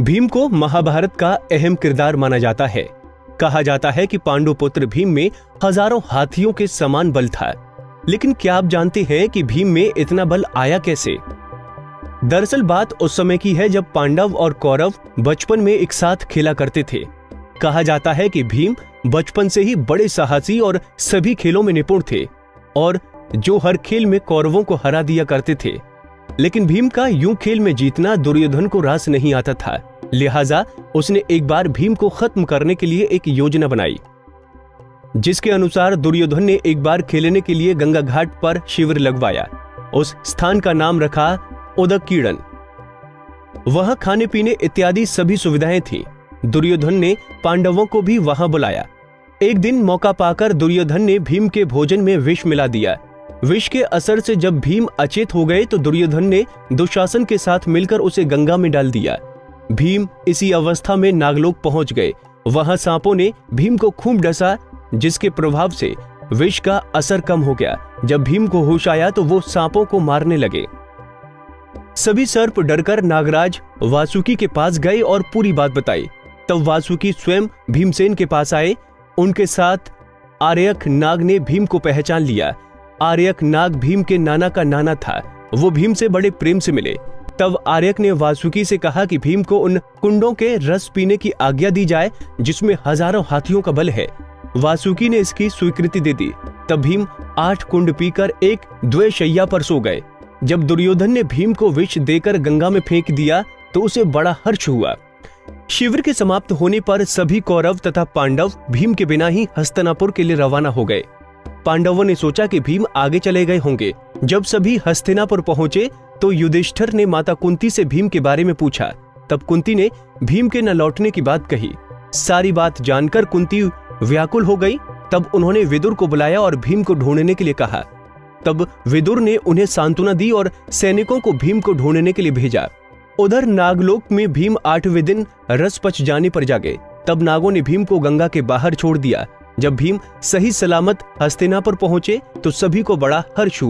भीम को महाभारत का अहम किरदार माना जाता है। कहा जाता है कि पांडु पुत्र भीम में हजारों हाथियों के समान बल था। लेकिन क्या आप जानते हैं कि भीम में इतना बल आया कैसे? दरअसल बात उस समय की है जब पांडव और कौरव बचपन में एक साथ खेला करते थे। कहा जाता है कि भीम बचपन से ही बड़े साहसी और सभी खेलों में निपुण थे और जो हर खेल में कौरवों को हरा दिया करते थे। लेकिन भीम का यूं खेल में जीतना दुर्योधन को रास नहीं आता था, लिहाजा उसने एक बार भीम को खत्म करने के लिए एक योजना बनाई, जिसके अनुसार दुर्योधन ने एक बार खेलने के लिए गंगा घाट पर शिविर लगवाया। उस स्थान का नाम रखा उदकीर्णन। वहां खाने पीने इत्यादि सभी सुविधाएं थी। दुर्योधन ने पांडवों को भी वहां बुलाया। एक दिन मौका पाकर दुर्योधन ने भीम के भोजन में विष मिला दिया। विष के असर से जब भीम अचेत हो गए तो दुर्योधन ने दुशासन के साथ मिलकर उसे गंगा में डाल दिया। भीम इसी अवस्था में नागलोक पहुंच गए। वहां सांपों ने भीम को खूब डसा, जिसके प्रभाव से विष का असर कम हो गया। जब भीम को होश आया तो वो सांपों को मारने लगे। सभी सर्प डरकर नागराज वासुकी के पास गए और पूरी बात बताई। तब वासुकी स्वयं भीमसेन के पास आए। उनके साथ आर्यक नाग ने भीम को पहचान लिया। आर्यक नाग भीम के नाना का नाना था। वो भीम से बड़े प्रेम से मिले। तब आर्यक ने वासुकी से कहा कि भीम को उन कुंडों के रस पीने की आज्ञा दी जाए जिसमें हजारों हाथियों का बल है। वासुकी ने इसकी स्वीकृति दे दी। तब भीम 8 कुंड पीकर एक द्वैशय्या पर सो गए। जब दुर्योधन ने भीम को विष देकर गंगा में फेंक दिया तो उसे बड़ा हर्ष हुआ। शिविर के समाप्त होने पर सभी कौरव तथा पांडव भीम के बिना ही हस्तिनापुर के लिए रवाना हो गए। पांडवों ने सोचा कि भीम आगे चले गए होंगे। जब सभी हस्तिनापुर पहुंचे तो युधिष्ठिर ने माता कुंती से भीम के बारे में पूछा। तब कुंती ने भीम के न लौटने की बात कही। सारी बात जानकर कुंती व्याकुल हो गई। तब उन्होंने विदुर को बुलाया और भीम को ढूंढने के लिए कहा। तब विदुर ने उन्हें सांत्वना दी और सैनिकों को भीम को ढूंढने के लिए भेजा। उधर नागलोक में भीम 8वें दिन रस पच जाने पर जागे। तब नागों ने भीम को गंगा के बाहर छोड़ दिया। जब भीम सही सलामत हस्तिनापुर पहुंचे तो सभी को बड़ा हर्ष हुआ।